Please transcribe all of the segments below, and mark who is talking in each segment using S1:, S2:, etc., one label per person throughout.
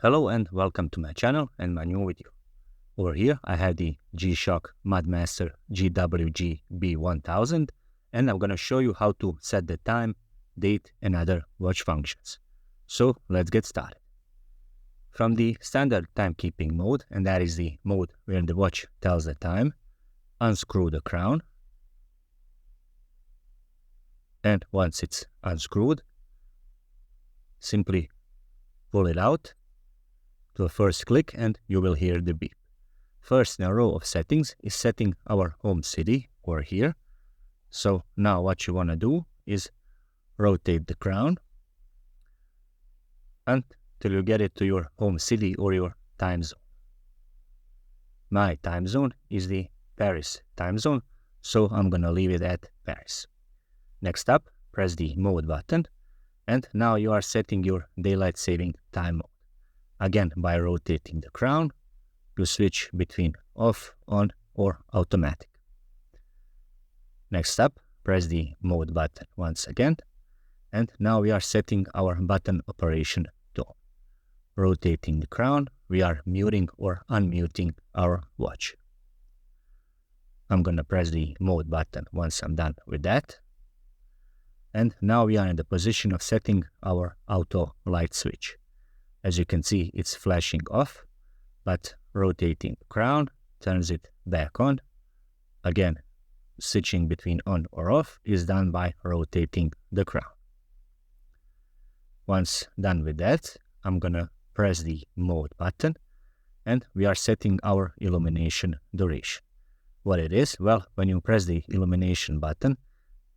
S1: Hello and welcome to my channel and my new video. Over here I have the Gshock Mudmaster GWG-B1000 and I'm going to show you how to set the time, date and other watch functions. So let's get started. From the standard timekeeping mode, and that is the mode where the watch tells the time, unscrew the crown, and once it's unscrewed, simply pull it out to a first click and you will hear the beep. First in a row of settings is setting our home city over here. So now what you want to do is rotate the crown until you get it to your home city or your time zone. My time zone is the Paris time zone, so I'm going to leave it at Paris. Next up, press the mode button and now you are setting your daylight saving time mode. Again, by rotating the crown, you switch between off, on, or automatic. Next up, press the mode button once again, and now we are setting our button operation to on. Rotating the crown, we are muting or unmuting our watch. I'm gonna press the mode button once I'm done with that. And now we are in the position of setting our auto light switch. As you can see, it's flashing off, but rotating the crown turns it back on. Again, switching between on or off is done by rotating the crown. Once done with that, I'm gonna press the mode button and we are setting our illumination duration. What it is? Well, when you press the illumination button,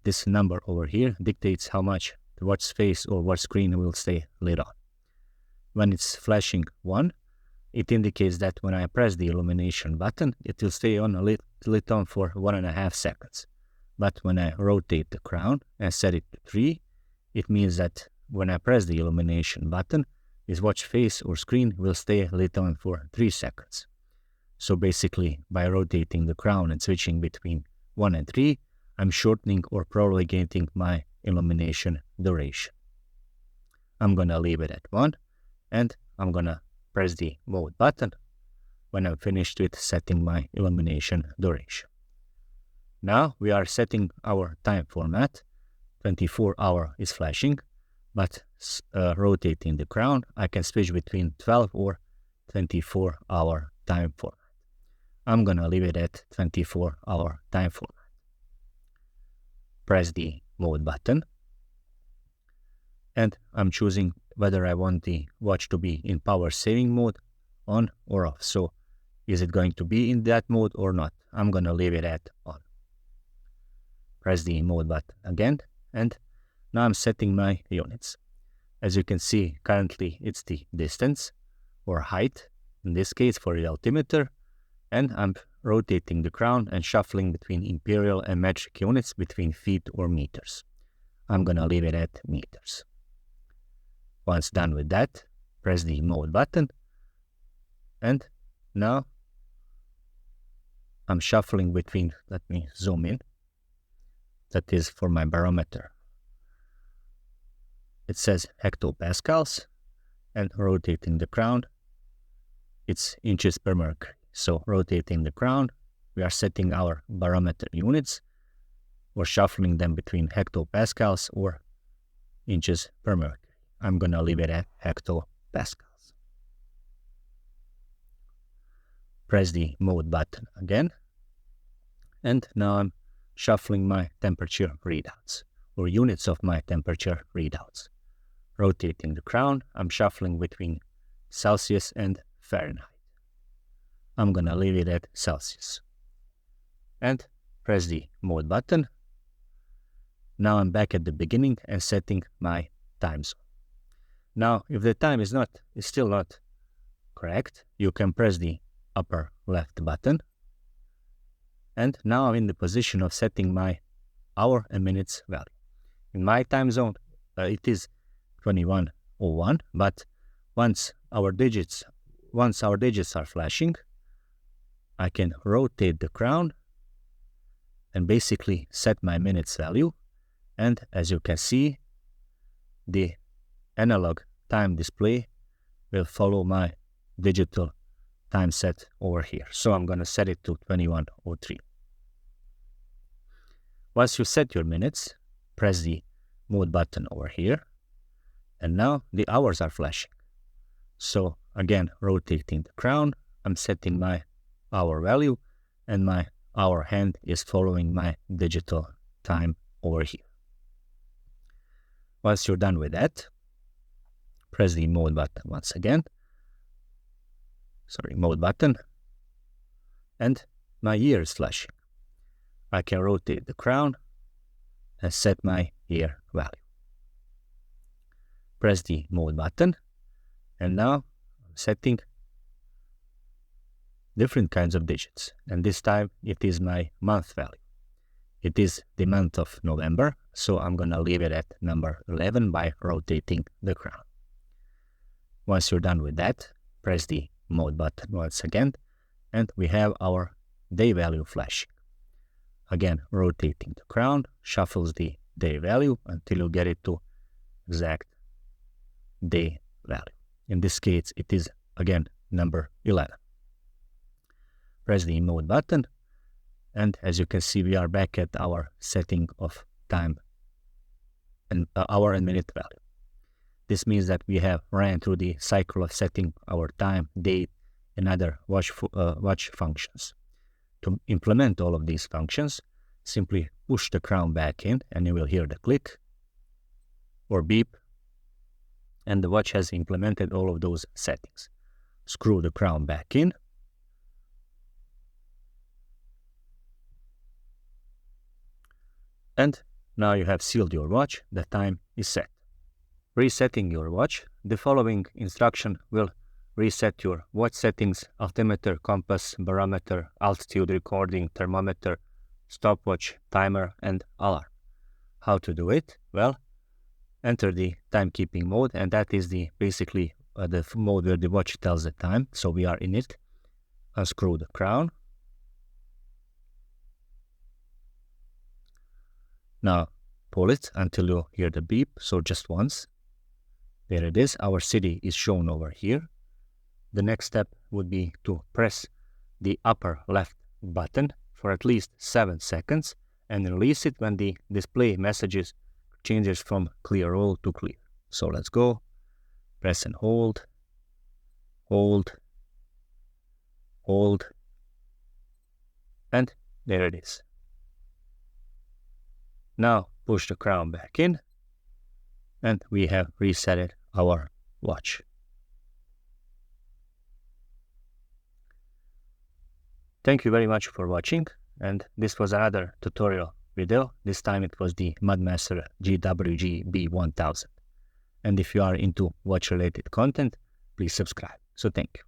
S1: this number over here dictates how much the watch face or watch screen will stay lit on. When it's flashing 1, it indicates that when I press the illumination button, it will stay on lit on for 1.5 seconds. But when I rotate the crown and set it to 3, it means that when I press the illumination button, this watch face or screen will stay lit on for 3 seconds. So basically, by rotating the crown and switching between 1 and 3, I'm shortening or prolongating my illumination duration. I'm gonna leave it at 1. And I'm gonna press the mode button when I'm finished with setting my illumination duration. Now we are setting our time format. 24-hour is flashing, but rotating the crown, I can switch between 12 or 24-hour time format. I'm gonna leave it at 24-hour time format. Press the mode button, and I'm choosing whether I want the watch to be in power saving mode, on or off. So is it going to be in that mode or not? I'm going to leave it at on. Press the mode button again, and now I'm setting my units. As you can see, currently it's the distance or height, in this case for the altimeter, and I'm rotating the crown and shuffling between imperial and metric units between feet or meters. I'm going to leave it at meters. Once done with that, press the mode button, and now I'm shuffling between, let me zoom in, that is for my barometer. It says hectopascals, and rotating the crown, it's inches per mercury. So rotating the crown, we are setting our barometer units, or shuffling them between hectopascals or inches per mercury. I'm going to leave it at hectopascals. Press the mode button again. And now I'm shuffling my temperature readouts, or units of my temperature readouts. Rotating the crown, I'm shuffling between Celsius and Fahrenheit. I'm going to leave it at Celsius. And press the mode button. Now I'm back at the beginning and setting my time zone. Now, if the time is still not correct, you can press the upper left button. And now I'm in the position of setting my hour and minutes value. In my time zone, it is 21:01, but once our digits are flashing, I can rotate the crown and basically set my minutes value. And as you can see, the analog time display will follow my digital time set over here. So I'm going to set it to 21:03. Once you set your minutes, press the mode button over here, and now the hours are flashing. So again, rotating the crown, I'm setting my hour value, and my hour hand is following my digital time over here. Once you're done with that, press the mode button once again. Mode button, and my year is flashing. I can rotate the crown and set my year value. Press the mode button, and now I'm setting different kinds of digits, and this time it is my month value. It is the month of November, so I'm gonna leave it at number 11 by rotating the crown. Once you're done with that, press the mode button once again, and we have our day value flashing. Again, rotating the crown shuffles the day value until you get it to exact day value. In this case, it is again number 11. Press the mode button, and as you can see, we are back at our setting of time and hour and minute value. This means that we have ran through the cycle of setting our time, date, and other watch functions. To implement all of these functions, simply push the crown back in, and you will hear the click or beep, and the watch has implemented all of those settings. Screw the crown back in, and now you have sealed your watch. The time is set. Resetting your watch, the following instruction will reset your watch settings: altimeter, compass, barometer, altitude recording, thermometer, stopwatch, timer, and alarm. How to do it? Well, enter the timekeeping mode, and that is basically the mode where the watch tells the time, so we are in it. Unscrew the crown. Now pull it until you hear the beep, so just once. There it is, our city is shown over here. The next step would be to press the upper left button for at least 7 seconds and release it when the display messages changes from clear all to clear. So let's go, press and hold, hold, hold, and there it is. Now push the crown back in, and we have reset our watch. Thank you very much for watching, and this was another tutorial video. This time it was the Mudmaster GWG-B1000. And if you are into watch related content, please subscribe. So thank you.